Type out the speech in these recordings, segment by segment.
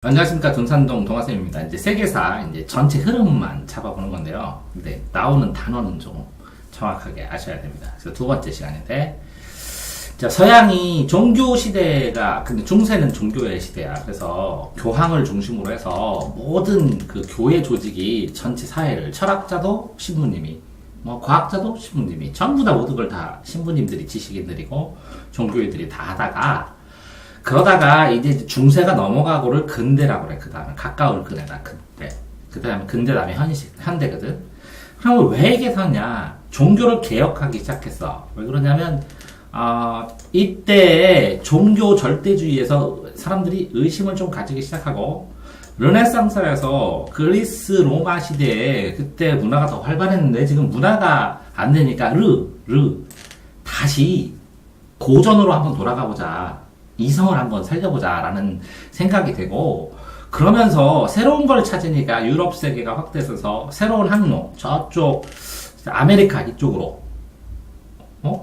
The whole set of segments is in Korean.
안녕하십니까. 돈산동 동화쌤입니다. 이제 세계사 이제 전체 흐름만 잡아보는 건데요. 근데 나오는 단어는 좀 정확하게 아셔야 됩니다. 그래서 두 번째 시간인데, 자, 서양이 종교 시대가, 근데 중세는 종교의 시대야. 그래서 교황을 중심으로 해서 모든 그 교회 조직이 전체 사회를, 철학자도 신부님이, 과학자도 신부님이, 전부 다 모든 걸 다 신부님들이, 지식인들이고 종교인들이 다 하다가, 그러다가 이제 중세가 넘어가고를 근대라고 그래. 그 다음에 가까울 근대다, 근대. 그 다음에 근대 다음에 현대거든. 그럼 왜 이게 서냐? 종교를 개혁하기 시작했어. 왜 그러냐면, 이때 종교 절대주의에서 사람들이 의심을 좀 가지기 시작하고, 르네상스에서 그리스 로마 시대에 그때 문화가 더 활발했는데 지금 문화가 안 되니까 다시 고전으로 한번 돌아가 보자. 이성을 한번 살려보자 라는 생각이 되고, 그러면서 새로운 걸 찾으니까 유럽 세계가 확대해서 새로운 항로, 저쪽 아메리카 이쪽으로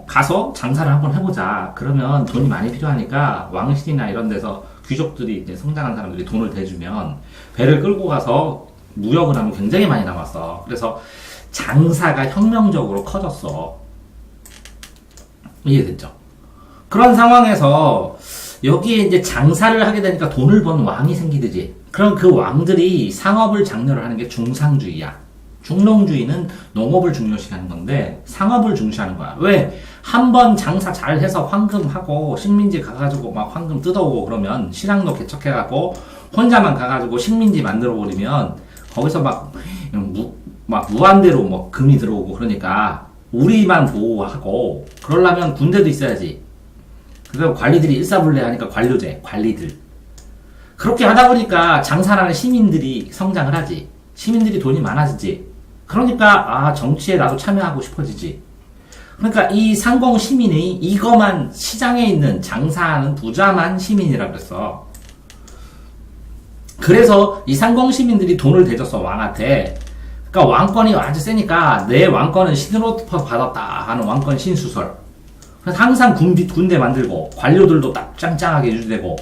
가서 장사를 한번 해보자. 그러면 돈이 많이 필요하니까 왕실이나 이런 데서 귀족들이, 이제 성장한 사람들이 돈을 대주면 배를 끌고 가서 무역을 하면 굉장히 많이 남았어. 그래서 장사가 혁명적으로 커졌어. 이해됐죠? 그런 상황에서 여기에 이제 장사를 하게 되니까 돈을 번 왕이 생기듯이, 그럼 그 왕들이 상업을 장려를 하는 게 중상주의야. 중농주의는 농업을 중요시 하는 건데 상업을 중시하는 거야. 왜? 한번 장사 잘 해서 황금하고 식민지 가가지고 막 황금 뜯어오고 그러면 신앙도 개척해갖고 혼자만 가가지고 식민지 만들어 버리면 거기서 막 무한대로 뭐 금이 들어오고, 그러니까 우리만 보호하고 그러려면 군대도 있어야지. 그래서 관리들이 일사불란 하니까 관료제, 관리들. 그렇게 하다 보니까 장사라는 시민들이 성장을 하지. 시민들이 돈이 많아지지. 그러니까 정치에 나도 참여하고 싶어지지. 그러니까 이 상공 시민이 이거만, 시장에 있는 장사하는 부자만 시민이라 그랬어. 그래서 이 상공 시민들이 돈을 대줬어, 왕한테. 그러니까 왕권이 아주 세니까 내 왕권은 신으로부터 받았다 하는 왕권 신수설. 그래서 항상 군대 만들고 관료들도 딱 짱짱하게 유지되고,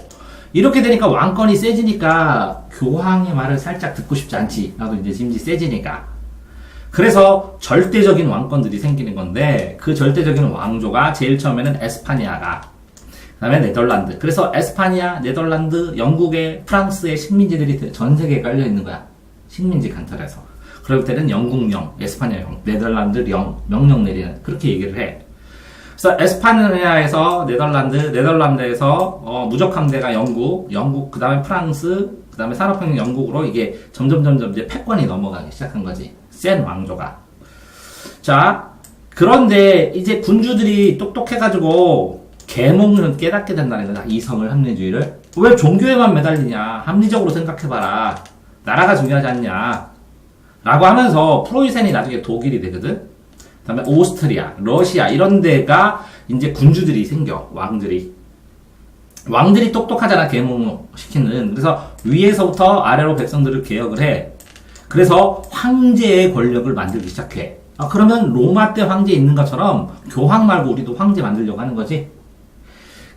이렇게 되니까 왕권이 세지니까 교황의 말을 살짝 듣고 싶지 않지. 나도 이제 짐지 세지니까. 그래서 절대적인 왕권들이 생기는 건데, 그 절대적인 왕조가 제일 처음에는 에스파니아가, 그 다음에 네덜란드. 그래서 에스파니아, 네덜란드, 영국의, 프랑스의 식민지들이 전 세계에 깔려 있는 거야. 식민지 간탈해서. 그럴 때는 영국령, 에스파니아령, 네덜란드령, 명령 내리는, 그렇게 얘기를 해. 그래서 에스파니아에서 네덜란드에서 무적 함대가 영국, 그 다음에 프랑스, 그 다음에 산업혁명 영국으로 이게 점점 이제 패권이 넘어가기 시작한 거지. 센 왕조가. 자, 그런데 이제 군주들이 똑똑해가지고 계몽은 깨닫게 된다는 거다. 이성을, 합리주의를. 왜 종교에만 매달리냐? 합리적으로 생각해봐라. 나라가 중요하지 않냐? 라고 하면서 프로이센이 나중에 독일이 되거든. 그 다음에 오스트리아, 러시아 이런 데가 이제 군주들이 생겨. 왕들이 똑똑하잖아, 계몽시키는. 그래서 위에서부터 아래로 백성들을 개혁을 해. 그래서 황제의 권력을 만들기 시작해. 그러면 로마 때 황제 있는 것처럼 교황 말고 우리도 황제 만들려고 하는 거지.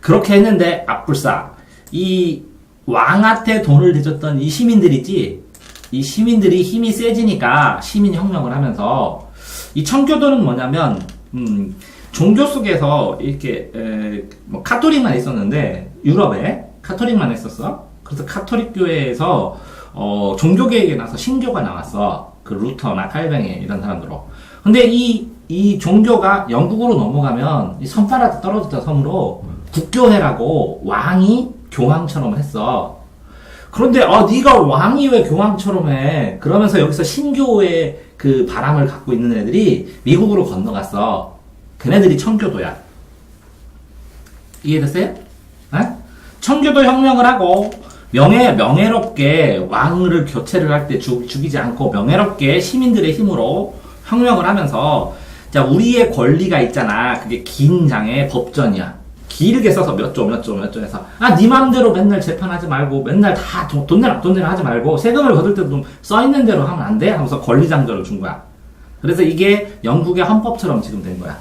그렇게 했는데 악불사, 이 왕한테 돈을 대줬던 이 시민들 있지, 이 시민들이 힘이 세지니까 시민혁명을 하면서, 이 청교도는 뭐냐면, 종교 속에서 이렇게, 카톨릭만 있었는데, 유럽에 카톨릭만 있었어. 그래서 카톨릭 교회에서, 종교개혁에 나서 신교가 나왔어. 그 루터나 칼뱅이 이런 사람들로. 근데 이 종교가 영국으로 넘어가면, 이 선파라도 떨어졌다 섬으로 국교회라고 왕이 교황처럼 했어. 그런데 네가 왕이 왜 교황처럼 해? 그러면서 여기서 신교의 그 바람을 갖고 있는 애들이 미국으로 건너갔어. 걔네들이 청교도야. 이해됐어요? 청교도 혁명을 하고 명예롭게 왕을 교체를 할 때 죽이지 않고 명예롭게 시민들의 힘으로 혁명을 하면서, 자, 우리의 권리가 있잖아. 그게 긴 장의 법전이야. 길게 써서 몇 조 해서, 네 맘대로 맨날 재판하지 말고, 맨날 다 돈 내라 하지 말고, 세금을 거둘 때도 좀 써있는 대로 하면 안 돼? 하면서 권리장조를 준 거야. 그래서 이게 영국의 헌법처럼 지금 된 거야.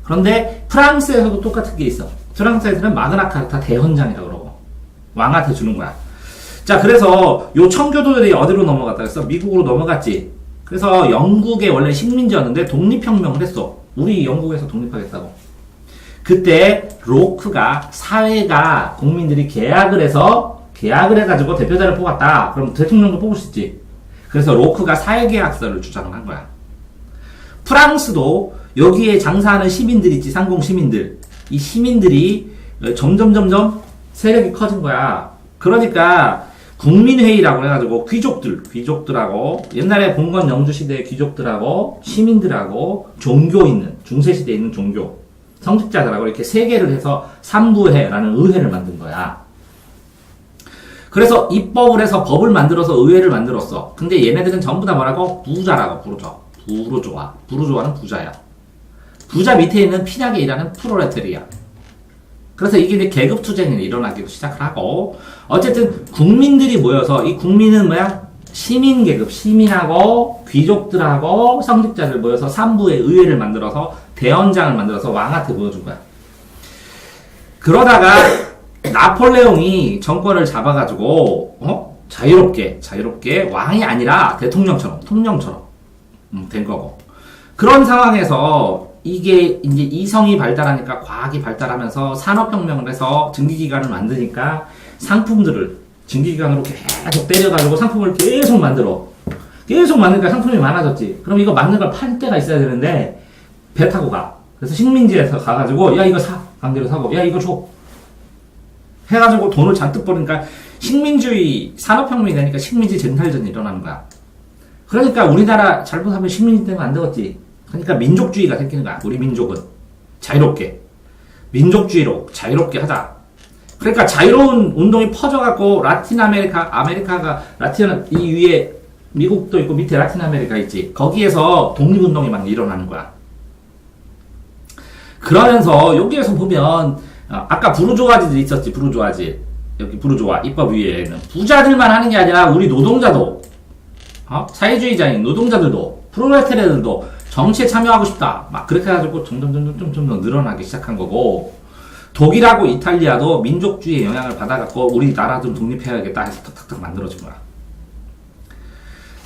그런데 프랑스에서도 똑같은 게 있어. 프랑스에서는 마그나카르타 대헌장이라고 그러고, 왕한테 주는 거야. 자, 그래서 요 청교도들이 어디로 넘어갔다 그랬어? 미국으로 넘어갔지. 그래서 영국의 원래 식민지였는데 독립혁명을 했어. 우리 영국에서 독립하겠다고. 그때 로크가 사회가 국민들이 계약을 해가지고 대표자를 뽑았다. 그럼 대통령도 뽑을 수 있지. 그래서 로크가 사회계약서를 주장을 한 거야. 프랑스도 여기에 장사하는 시민들 있지, 상공 시민들. 이 시민들이 점점 세력이 커진 거야. 그러니까 국민회의라고 해가지고 귀족들하고 옛날에 봉건 영주 시대의 귀족들하고 시민들하고 종교 있는 중세시대에 있는 종교 성직자들하고 이렇게 세 개를 해서 삼부회라는 의회를 만든 거야. 그래서 입법을 해서 법을 만들어서 의회를 만들었어. 근데 얘네들은 전부 다 뭐라고? 부자라고 부르죠. 부르조아는 부자야. 부자 밑에 있는 핀하게 일하는 프롤레타리아. 그래서 이게 이제 계급 투쟁이 일어나기도 시작을 하고, 어쨌든 국민들이 모여서 이 국민은 뭐야? 시민 계급, 시민하고 귀족들하고 성직자들 모여서 삼부의 의회를 만들어서 대헌장을 만들어서 왕한테 보여준 거야. 그러다가 나폴레옹이 정권을 잡아가지고 자유롭게 왕이 아니라 대통령처럼 통령처럼 된 거고. 그런 상황에서 이게 이제 이성이 발달하니까 과학이 발달하면서 산업혁명을 해서 증기기관을 만드니까 상품들을 증기기관으로 계속 때려가지고 상품을 계속 만드니까 상품이 많아졌지. 그럼 이거 만든 걸 팔 데가 있어야 되는데 배 타고 가. 그래서 식민지에서 가가지고 야 이거 사. 강제로 사고 야 이거 줘. 해가지고 돈을 잔뜩 버리니까 식민주의 산업혁명이 되니까 식민지 쟁탈전이 일어나는 거야. 그러니까 우리나라 잘못하면 식민지 때문에 안 되겠지. 그러니까 민족주의가 생기는 거야. 우리 민족은 자유롭게 민족주의로 자유롭게 하자. 그러니까 자유로운 운동이 퍼져갖고 라틴 아메리카가 이 위에 미국도 있고 밑에 라틴 아메리카 있지. 거기에서 독립운동이 막 일어나는 거야. 그러면서 여기에서 보면 아까 부르조아지들 있었지. 부르조아지 여기 부르조아 입법 위에는 부자들만 하는 게 아니라 우리 노동자도 사회주의자인 노동자들도 프롤레타리아들도 정치에 참여하고 싶다. 막 그렇게 해가지고 점점 늘어나기 시작한 거고, 독일하고 이탈리아도 민족주의의 영향을 받아갖고 우리나라 좀 독립해야겠다 해서 탁탁탁 만들어진 거야.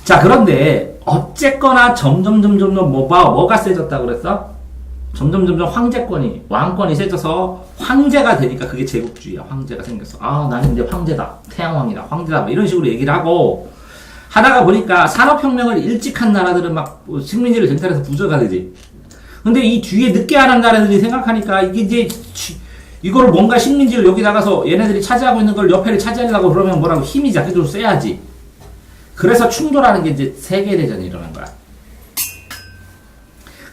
자, 그런데 어쨌거나 점점 뭐가 세졌다고 그랬어? 점점 왕권이 세져서 황제가 되니까 그게 제국주의야. 황제가 생겼어. 나는 이제 황제다. 태양왕이다. 황제다. 뭐 이런 식으로 얘기를 하고 하다가 보니까 산업혁명을 일찍 한 나라들은 막 식민지를 쟁탈해서 부자가 되지. 근데 이 뒤에 늦게 하는 나라들이 생각하니까 이게 이제 이거를 뭔가 식민지를 여기 나가서 얘네들이 차지하고 있는 걸 옆에를 차지하려고 그러면 뭐라고 힘이 자기도 세야지. 그래서 충돌하는 게 이제 세계대전이 일어난 거야.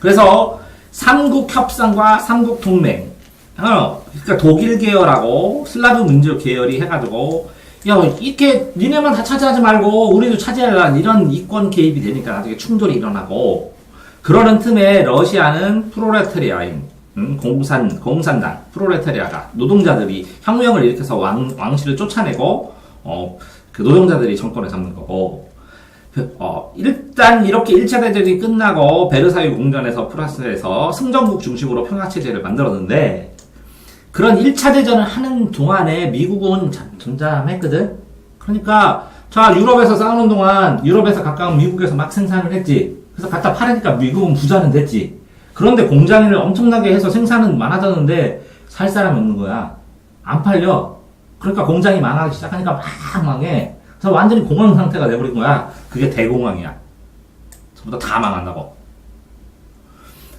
그래서 삼국 협상과 삼국 동맹. 그러니까 독일 계열하고 슬라브 민족 계열이 해가지고 야, 이렇게 니네만 다 차지하지 말고 우리도 차지하라 이런 이권 개입이 되니까 나중에 충돌이 일어나고, 그러는 틈에 러시아는 프롤레타리아인 공산당 프롤레타리아가 노동자들이 혁명을 일으켜서 왕실을 쫓아내고 그 노동자들이 정권을 잡는 거고, 일단 이렇게 1차 대전이 끝나고 베르사유 궁전에서 프랑스에서 승전국 중심으로 평화체제를 만들었는데, 그런 1차 대전을 하는 동안에 미국은 잠잠했거든? 그러니까, 자, 유럽에서 싸우는 동안, 유럽에서 가까운 미국에서 막 생산을 했지. 그래서 갖다 팔으니까 미국은 부자는 됐지. 그런데 공장을 엄청나게 해서 생산은 많아졌는데, 살 사람이 없는 거야. 안 팔려. 그러니까 공장이 망하기 시작하니까 막 망해. 그래서 완전히 공황 상태가 돼버린 거야. 그게 대공황이야. 전부 다 망한다고.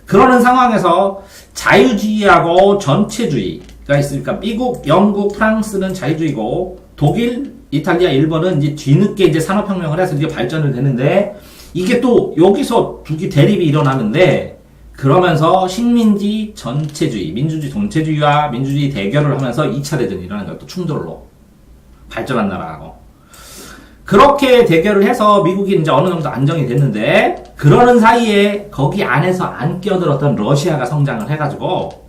그러는 상황에서 자유주의하고 전체주의가 있으니까 미국, 영국, 프랑스는 자유주의고 독일, 이탈리아, 일본은 이제 뒤늦게 이제 산업혁명을 해서 이게 발전을 되는데, 이게 또 여기서 두 개 대립이 일어나는데, 그러면서 식민지 전체주의, 민주주의 전체주의와 민주주의 대결을 하면서 2차 대전이 일어나는 거야. 또 충돌로. 발전한 나라하고. 그렇게 대결을 해서 미국이 이제 어느 정도 안정이 됐는데, 그러는 사이에 거기 안에서 안 끼어들었던 러시아가 성장을 해가지고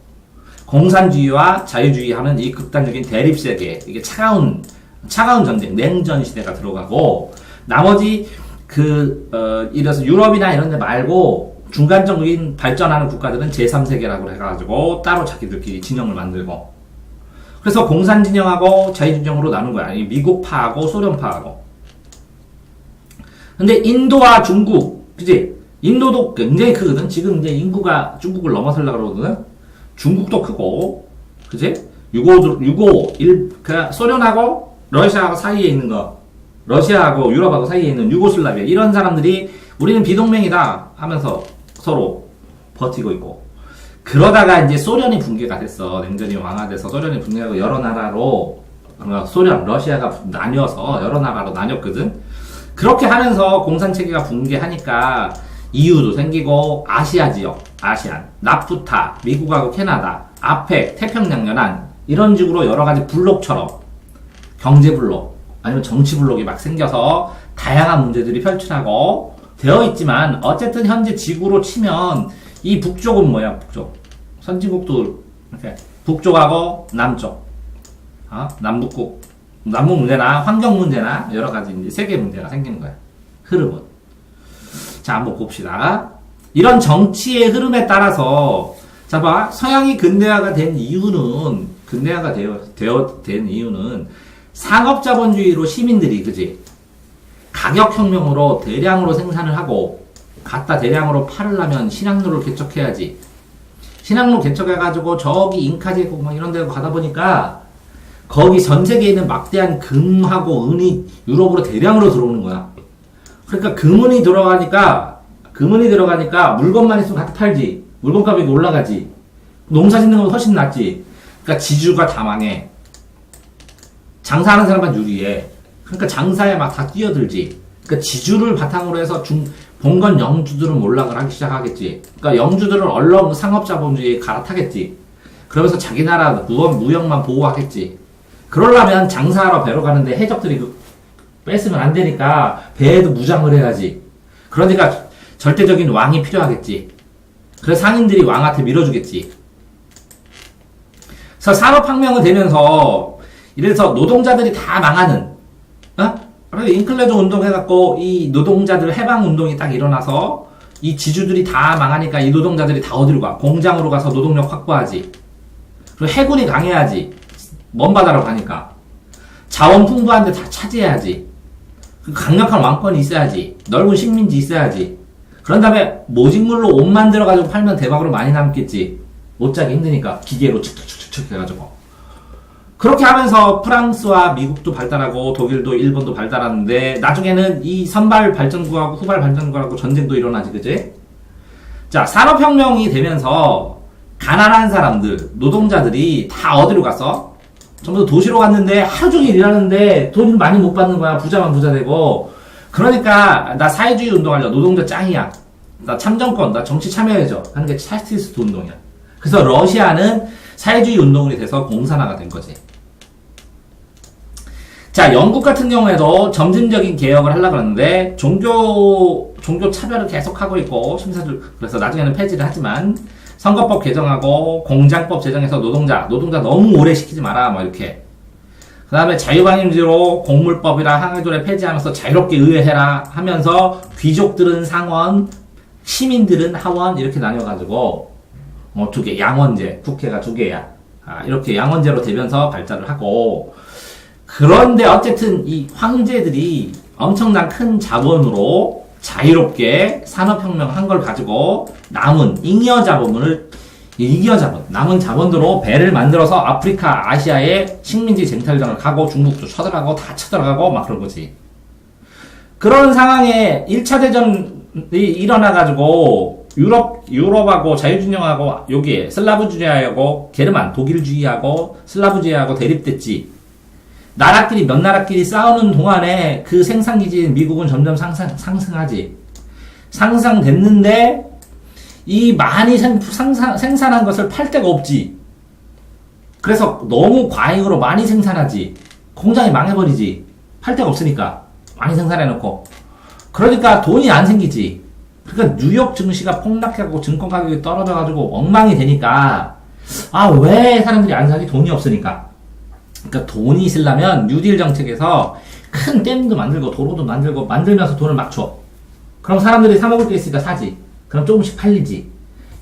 공산주의와 자유주의 하는 이 극단적인 대립세계, 이게 차가운 전쟁, 냉전 시대가 들어가고, 나머지 이래서 유럽이나 이런 데 말고 중간적인 발전하는 국가들은 제3세계라고 해가지고 따로 자기들끼리 진영을 만들고, 그래서 공산 진영하고 자유 진영으로 나눈 거야. 미국파하고 소련파하고. 근데 인도와 중국, 그지? 인도도 굉장히 크거든. 지금 이제 인구가 중국을 넘어서려고 그러거든. 중국도 크고, 그지? 그냥 소련하고 러시아하고 사이에 있는 거, 러시아하고 유럽하고 사이에 있는 유고슬라비아, 이런 사람들이 우리는 비동맹이다 하면서 서로 버티고 있고. 그러다가 이제 소련이 붕괴가 됐어. 냉전이 완화돼서 소련이 붕괴하고 여러 나라로, 소련, 러시아가 나뉘어서 여러 나라로 나뉘었거든. 그렇게 하면서 공산체계가 붕괴하니까 EU도 생기고, 아시아 지역, 아시안, 나프타, 미국하고 캐나다, 아펙, 태평양연안, 이런 식으로 여러 가지 블록처럼 경제 블록, 아니면 정치 블록이 막 생겨서 다양한 문제들이 펼쳐나고 되어 있지만, 어쨌든 현재 지구로 치면 이 북쪽은 뭐야, 북쪽. 선진국도 이렇게 북쪽하고 남쪽, 남북국, 남북 문제나 환경 문제나 여러 가지 이제 세계 문제가 생기는 거야. 흐름은. 자, 한번 봅시다. 이런 정치의 흐름에 따라서, 자, 봐. 서양이 근대화가 된 이유는, 된 이유는 상업자본주의로 시민들이, 그지? 가격혁명으로 대량으로 생산을 하고, 갖다 대량으로 팔으려면 신항로를 개척해야지. 신항로 개척해가지고 저기 잉카제국 막 이런 데 가다 보니까 거기 전 세계에 있는 막대한 금하고 은이 유럽으로 대량으로 들어오는 거야. 그러니까 금은이 들어가니까 물건만 있으면 갖다 팔지. 물건 값이 올라가지. 농사 짓는 건 훨씬 낫지. 그러니까 지주가 다 망해. 장사하는 사람만 유리해. 그러니까 장사에 막 다 뛰어들지. 그러니까 지주를 바탕으로 해서 봉건 영주들은 몰락을 하기 시작하겠지. 그러니까 영주들은 얼렁 상업자본주의에 갈아타겠지. 그러면서 자기 나라 무역만 보호하겠지. 그러려면 장사하러 배로 가는데 해적들이 뺏으면 안 되니까 배에도 무장을 해야지. 그러니까 절대적인 왕이 필요하겠지. 그래서 상인들이 왕한테 밀어주겠지. 그래서 산업혁명이 되면서 이래서 노동자들이 다 망하는, 그래서 인클레조 운동 해갖고 이 노동자들 해방 운동이 딱 일어나서 이 지주들이 다 망하니까 이 노동자들이 다 어디로 가? 공장으로 가서 노동력 확보하지. 그리고 해군이 강해야지. 먼 바다로 가니까. 자원 풍부한 데 다 차지해야지. 강력한 왕권이 있어야지. 넓은 식민지 있어야지. 그런 다음에 모직물로 옷 만들어가지고 팔면 대박으로 많이 남겠지. 옷 짜기 힘드니까 기계로 척척척척 해가지고. 그렇게 하면서 프랑스와 미국도 발달하고 독일도 일본도 발달하는데 나중에는 이 선발 발전국하고 후발 발전국하고 전쟁도 일어나지, 그지? 자, 산업혁명이 되면서 가난한 사람들, 노동자들이 다 어디로 갔어? 전부 다 도시로 갔는데 하루 종일 일하는데 돈을 많이 못 받는 거야. 부자만 부자 되고. 그러니까 나 사회주의 운동하려. 노동자 짱이야. 나 참정권, 나 정치 참여해줘 하는 게 차티스트 운동이야. 그래서 러시아는 사회주의 운동이 돼서 공산화가 된 거지. 자, 영국 같은 경우에도 점진적인 개혁을 하려고 하는데 종교 차별을 계속하고 있고 그래서 나중에는 폐지를 하지만 선거법 개정하고 공장법 제정해서 노동자 너무 오래 시키지 마라 뭐 이렇게. 그 다음에 자유방임제로 공물법이라 항해조례 폐지하면서 자유롭게 의회해라 하면서 귀족들은 상원, 시민들은 하원 이렇게 나뉘어가지고 두 개, 양원제, 국회가 두 개야. 이렇게 양원제로 되면서 발달을 하고. 그런데 어쨌든 이 황제들이 엄청난 큰 자본으로 자유롭게 산업혁명 한 걸 가지고 남은 남은 자본으로 배를 만들어서 아프리카, 아시아에 식민지 쟁탈전을 가고 중국도 쳐들어가고 다 쳐들어가고 막 그런 거지. 그런 상황에 1차 대전이 일어나가지고 유럽하고 자유진영하고 여기에 슬라브주의하고 게르만, 독일주의하고 슬라브주의하고 대립됐지. 몇 나라끼리 싸우는 동안에 그 생산기지인 미국은 점점 상승하지. 상승됐는데, 이 많이 생산한 것을 팔 데가 없지. 그래서 너무 과잉으로 많이 생산하지. 공장이 망해버리지. 팔 데가 없으니까. 많이 생산해놓고. 그러니까 돈이 안 생기지. 그러니까 뉴욕 증시가 폭락하고 증권 가격이 떨어져가지고 엉망이 되니까, 왜 사람들이 안 사지? 돈이 없으니까. 그러니까 돈이 있으려면 뉴딜 정책에서 큰 댐도 만들고 도로도 만들고 만들면서 돈을 막 줘. 그럼 사람들이 사 먹을 게 있으니까 사지. 그럼 조금씩 팔리지.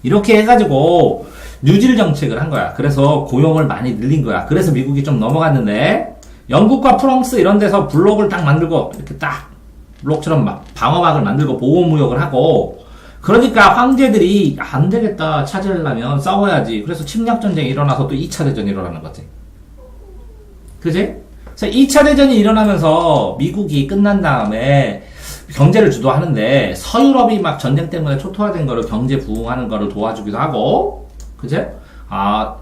이렇게 해가지고 뉴딜 정책을 한 거야. 그래서 고용을 많이 늘린 거야. 그래서 미국이 좀 넘어갔는데 영국과 프랑스 이런 데서 블록을 딱 만들고 이렇게 딱 블록처럼 막 방어막을 만들고 보호무역을 하고 그러니까 황제들이 안 되겠다 차지하려면 싸워야지. 그래서 침략전쟁이 일어나서 또 2차 대전이 일어나는 거지. 그지? 그래서 2차 대전이 일어나면서 미국이 끝난 다음에 경제를 주도하는데 서유럽이 막 전쟁 때문에 초토화된 거를 경제 부흥하는 거를 도와주기도 하고 그제?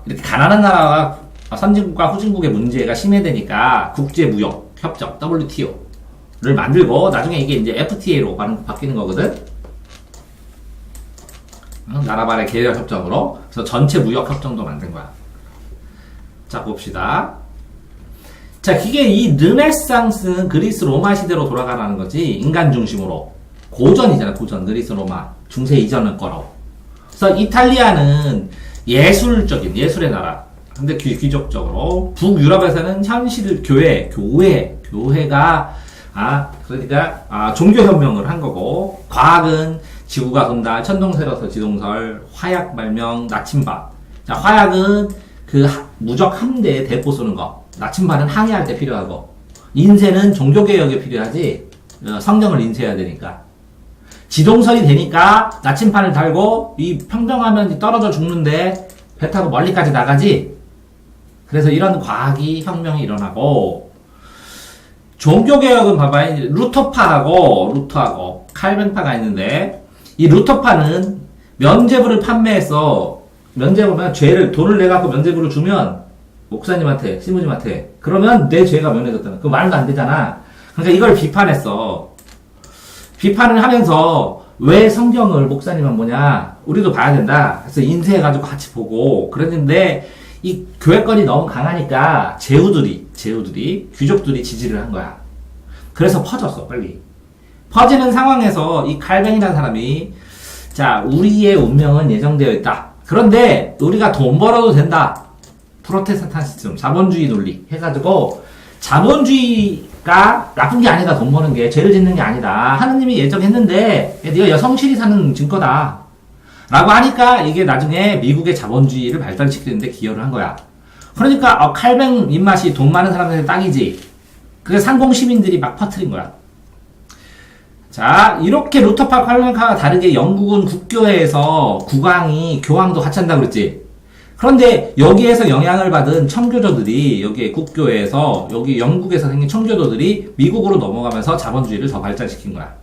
이렇게 가난한 나라가 선진국과 후진국의 문제가 심해되니까 국제무역 협정 WTO를 만들고 나중에 이게 이제 FTA로 바뀌는 거거든. 나라간의 계약 협정으로. 그래서 전체 무역 협정도 만든 거야. 자 봅시다. 자 이게 이 르네상스는 그리스 로마 시대로 돌아가라는 거지. 인간 중심으로. 고전이잖아 고전. 그리스 로마 중세 이전의 거로. 그래서 이탈리아는 예술적인 예술의 나라. 근데 귀족적으로 북유럽에서는 현실 교회가 그러니까 종교혁명을 한 거고 과학은 지구가 돈다, 천동설에서 지동설, 화약 발명, 나침반. 자 화약은 그 무적 함대에 대포 쏘는 거. 나침반은 항해할 때 필요하고 인쇄는 종교개혁에 필요하지. 성경을 인쇄해야 되니까. 지동설이 되니까 나침반을 달고 이 평정하면 떨어져 죽는데 배 타고 멀리까지 나가지. 그래서 이런 과학이 혁명이 일어나고 종교개혁은 봐봐요. 루터하고 칼뱅파가 있는데 이 루터파는 면죄부를 판매해서 면죄부면 죄를 돈을 내갖고 면죄부를 주면 목사님한테 신부님한테 그러면 내 죄가 면해졌다는 그 말도 안 되잖아. 그러니까 이걸 비판했어. 비판을 하면서 왜 성경을 목사님은 뭐냐 우리도 봐야 된다. 그래서 인쇄해가지고 같이 보고 그랬는데 이 교회권이 너무 강하니까 제후들이 귀족들이 지지를 한 거야. 그래서 퍼졌어 빨리. 퍼지는 상황에서 이 칼뱅이라는 사람이 자 우리의 운명은 예정되어 있다. 그런데 우리가 돈 벌어도 된다. 프로테스탄티즘 자본주의 논리 해가지고 자본주의가 나쁜 게 아니다. 돈 버는 게 죄를 짓는 게 아니다. 하느님이 예정했는데 네가 성실히 사는 증거다. 라고 하니까 이게 나중에 미국의 자본주의를 발전시키는데 기여를 한 거야. 그러니까 칼뱅 입맛이 돈 많은 사람들의 땅이지. 그래서 상공 시민들이 막 퍼뜨린 거야. 자 이렇게 루터파 칼뱅파가 다르게 영국은 국교회에서 국왕이 교황도 같이 한다고 그랬지. 그런데 여기에서 영향을 받은 청교도들이 여기 국교회에서 여기 영국에서 생긴 청교도들이 미국으로 넘어가면서 자본주의를 더 발전시킨 거야.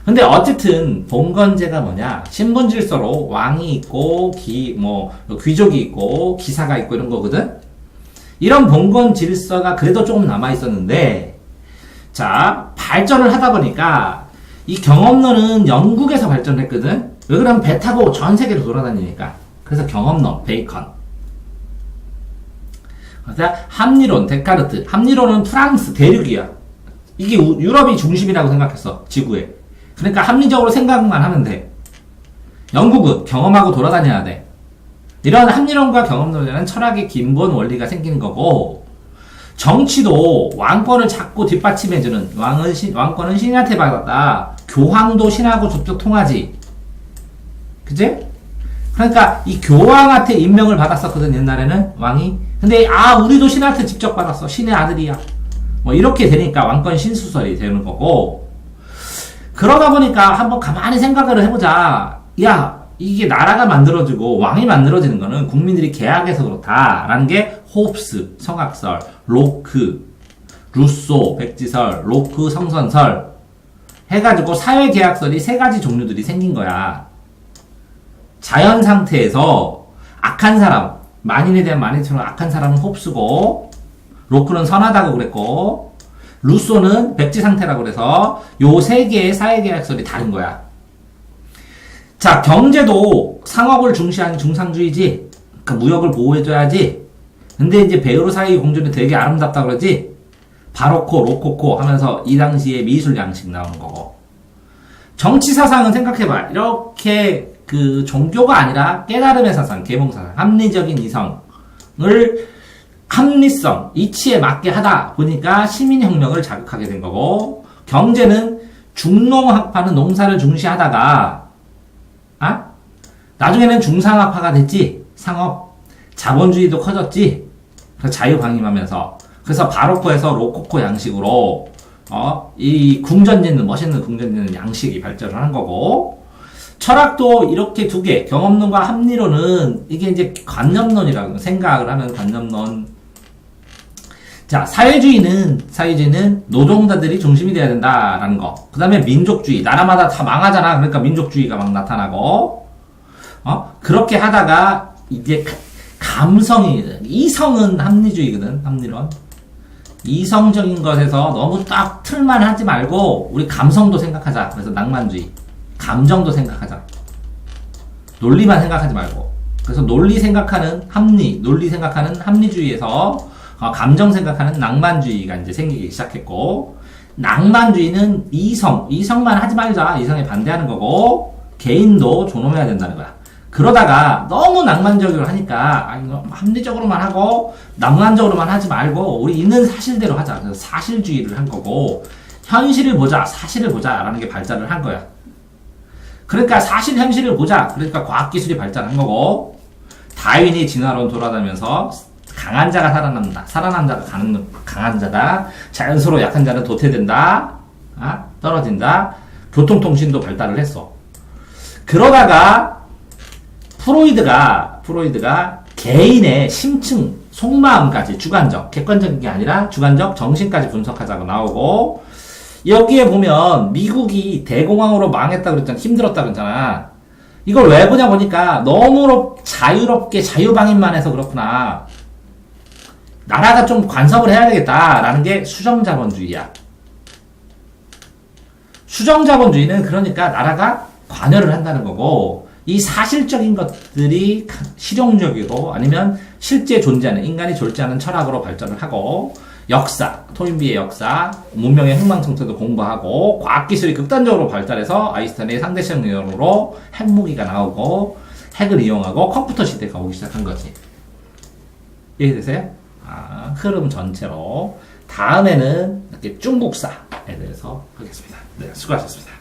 근데 어쨌든 봉건제가 뭐냐? 신분 질서로 왕이 있고 귀족이 있고 기사가 있고 이런 거거든. 이런 봉건 질서가 그래도 조금 남아 있었는데 자 발전을 하다 보니까 이 경험론은 영국에서 발전했거든. 왜 그러면 배 타고 전 세계로 돌아다니니까. 그래서 경험론 베이컨. 합리론 데카르트. 합리론은 프랑스 대륙이야. 이게 유럽이 중심이라고 생각했어 지구에. 그러니까 합리적으로 생각만 하면 돼. 영국은 경험하고 돌아다녀야 돼. 이런 합리론과 경험론에는 철학의 기본 원리가 생기는 거고 정치도 왕권을 자꾸 뒷받침해주는 왕권은 신한테 받았다. 교황도 신하고 족족 통하지. 그치? 그러니까 이 교황한테 임명을 받았었거든 옛날에는 왕이. 근데 우리도 신한테 직접 받았어. 신의 아들이야. 이렇게 되니까 왕권 신수설이 되는 거고 그러다 보니까 한번 가만히 생각을 해보자. 야 이게 나라가 만들어지고 왕이 만들어지는 거는 국민들이 계약해서 그렇다라는 게 호흡스 성악설, 로크, 루소 백지설, 로크 성선설 해가지고 사회계약설이 3가지 종류들이 생긴 거야. 자연 상태에서 악한 사람, 만인에 대한 만인처럼 악한 사람은 홉스고 로크는 선하다고 그랬고 루소는 백지 상태라고 그래서 요 3개의 사회계약설이 다른 거야. 자 경제도 상업을 중시하는 중상주의지. 그러니까 무역을 보호해줘야지. 근데 이제 베르사유 공주는 되게 아름답다 그러지. 바로코, 로코코 하면서 이 당시에 미술 양식 나오는 거고. 정치 사상은 생각해봐. 이렇게 그 종교가 아니라 깨달음의 사상, 계몽사상, 합리적인 이성을 합리성, 이치에 맞게 하다 보니까 시민혁명을 자극하게 된 거고 경제는 중농학파는 농사를 중시하다가 나중에는 중상업화가 됐지. 상업, 자본주의도 커졌지. 그래서 자유방임하면서. 그래서 바로코에서 로코코 양식으로 이 궁전짓는 멋있는 궁전짓는 양식이 발전을 한 거고, 철학도 이렇게 두 개, 경험론과 합리론은 이게 이제 관념론이라고 생각을 하면 관념론. 자, 사회주의는 노동자들이 중심이 돼야 된다라는 거. 그 다음에 민족주의, 나라마다 다 망하잖아. 그러니까 민족주의가 막 나타나고, 그렇게 하다가 이제 감성이, 이성은 합리주의거든, 합리론. 이성적인 것에서 너무 딱 틀만 하지 말고 우리 감성도 생각하자. 그래서 낭만주의. 감정도 생각하자. 논리만 생각하지 말고. 그래서 논리 생각하는 합리, 논리 생각하는 합리주의에서 감정 생각하는 낭만주의가 이제 생기기 시작했고, 낭만주의는 이성만 하지 말자. 이성에 반대하는 거고, 개인도 존엄해야 된다는 거야. 그러다가 너무 낭만적으로 하니까 합리적으로만 하고 낭만적으로만 하지 말고 우리 있는 사실대로 하자. 그래서 사실주의를 한 거고, 현실을 보자, 사실을 보자라는 게 발전을 한 거야. 그러니까 사실 현실을 보자. 그러니까 과학기술이 발전한 거고, 다윈이 진화론 돌아다니면서 강한 자가 살아남는다. 살아난 자가 강한 자다. 자연스러워 약한 자는 도태된다. 떨어진다. 교통통신도 발달을 했어. 그러다가 프로이드가 개인의 심층, 속마음까지 주관적, 객관적인 게 아니라 주관적 정신까지 분석하자고 나오고, 여기에 보면 미국이 대공황으로 망했다 그랬잖아. 힘들었다 그랬잖아. 이걸 왜 보냐 보니까 너무 자유롭게 자유방임만 해서 그렇구나. 나라가 좀 간섭을 해야 되겠다라는 게 수정자본주의야. 수정자본주의는 그러니까 나라가 관여를 한다는 거고, 이 사실적인 것들이 실용적이고 아니면 실제 존재하는, 인간이 존재하는 철학으로 발전을 하고, 역사, 토인비의 역사, 문명의 흥망성쇠도 공부하고, 과학기술이 극단적으로 발달해서 아인슈타인의 상대성 이론으로 핵무기가 나오고, 핵을 이용하고 컴퓨터 시대가 오기 시작한 거지. 이해되세요? 흐름 전체로. 다음에는 이렇게 중국사에 대해서 하겠습니다. 네, 수고하셨습니다.